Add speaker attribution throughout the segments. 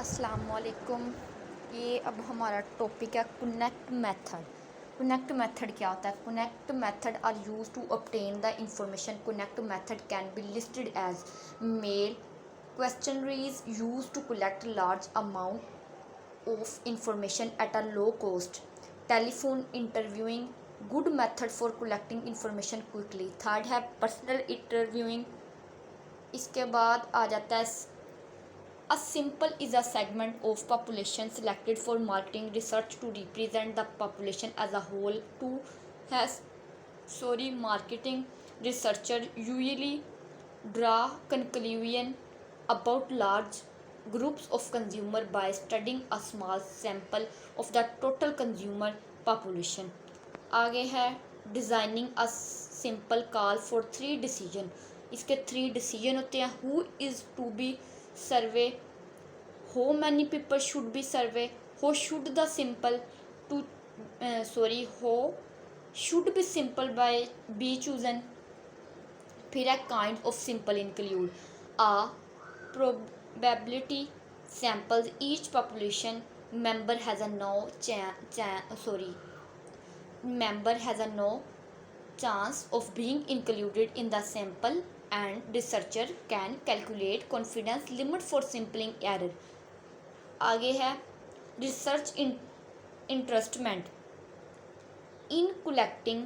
Speaker 1: अस्सलामुअलैकुम। ये अब हमारा टॉपिक है कनेक्ट मेथड। कनेक्ट मेथड क्या होता है? Connect method are use to obtain the information. Connect method can be listed as mail questionnaires used to collect large amount of information at a low cost. Telephone interviewing, good method for collecting information quickly. Third है personal interviewing. इसके बाद आ जाता है a sample is a segment of population selected for marketing research to represent the population as a whole. Two has marketing researcher usually draw conclusion about large groups of consumer by studying a small sample of the total consumer population. आगे है designing a simple call for 3 decision. इसके 3 decision होते हैं. Who is to be survey, how many people should be survey, how should the simple to how should be simple by be chosen. फिर है kind of simple include a probability samples. Each population member has a member has a no chance of being included in the sample and researcher can calculate confidence limit for sampling error. आगे है research instrument. In collecting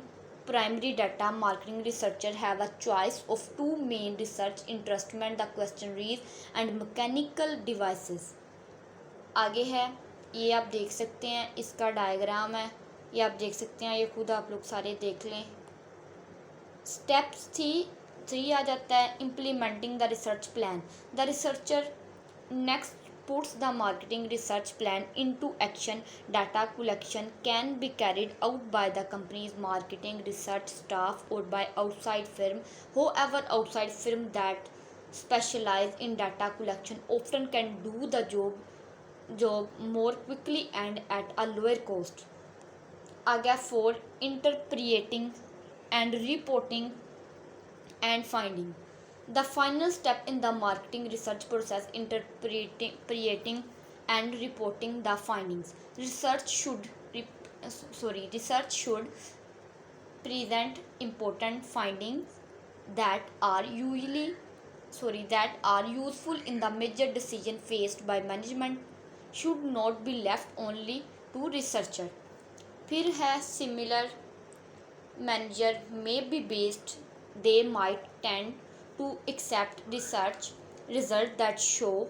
Speaker 1: primary data marketing researcher have a choice of 2 main research instrument the questionnaires and mechanical devices. आगे है ये आप देख सकते हैं, इसका डायग्राम है, ये आप देख सकते हैं, ये खुद आप लोग सारे देख लें. स्टेप्स 3 आ जाता है implementing the research plan. The researcher next puts the marketing research plan into action. Data collection can be carried out by the company's marketing research staff or by outside firm. However, outside firm that specialize in data collection often can do the job more quickly and at a lower cost. आगे for interpreting and reporting and finding. The final step in the marketing research process, interpreting and reporting the findings. Research should present important findings that are useful in the major decision faced by management. Should not be left only to researcher. फिर है similar manager may be based. They might tend to accept research results that show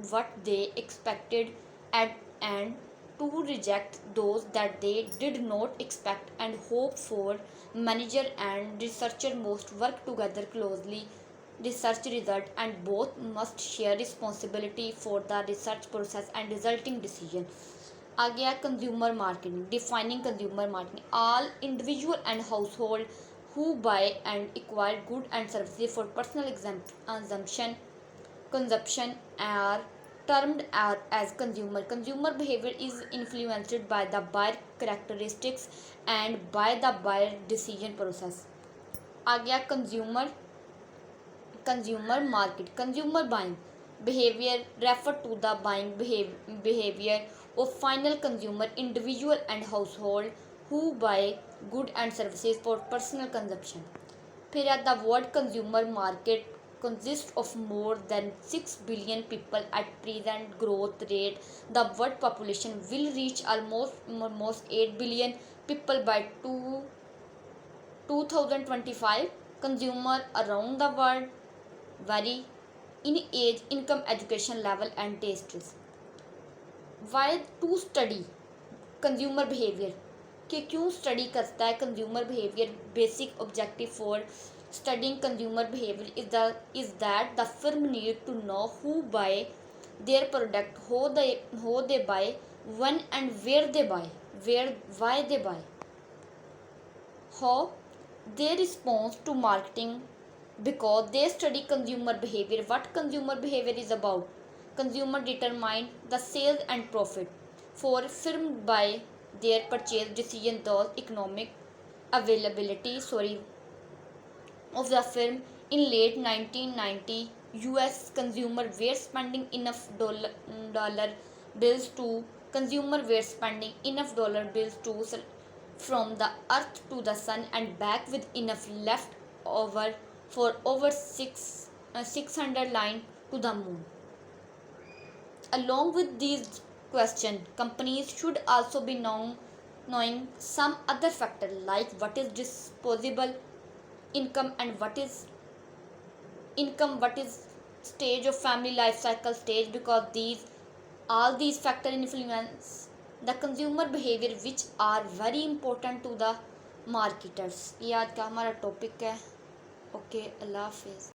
Speaker 1: what they expected and to reject those that they did not expect and hope for. Manager and researcher must work together closely. Research result and both must share responsibility for the research process and resulting decision. आगे है consumer marketing. Defining consumer marketing. All individual and household who buy and acquire goods and services for personal consumption are termed as consumer. Consumer behavior is influenced by the buyer characteristics and by the buyer decision process. आ गया consumer market. Consumer buying behavior refer to the buying behavior of final consumer, individual and household who buy goods and services for personal consumption. फिर the world consumer market consists of more than 6 billion people at present growth rate. The world population will reach almost 8 billion people by 2025. Consumer around the world vary in age, income, education level and tastes. Why to study consumer behavior? कि क्यों study करता है consumer behaviour? Basic objective for studying consumer behaviour is that the firm need to know who buy their product, how they buy, when and where they buy, why they buy, how they respond to marketing because they study consumer behavior. What consumer behavior is about? Consumer determine the sales and profit for firm by their purchase decision. Thus economic availability of the firm in late 1990 US consumer were spending enough dollar bills to consumer were spending enough dollar bills to from the earth to the sun and back with enough left over for over 600 line to the moon. Along with these questions, companies should also be knowing some other factor like what is disposable income and what is stage of family life cycle stage, because these factors influence the consumer behavior which are very important to the marketers. ये आज का हमारा topic है. Okay, अल्लाह हाफिज़.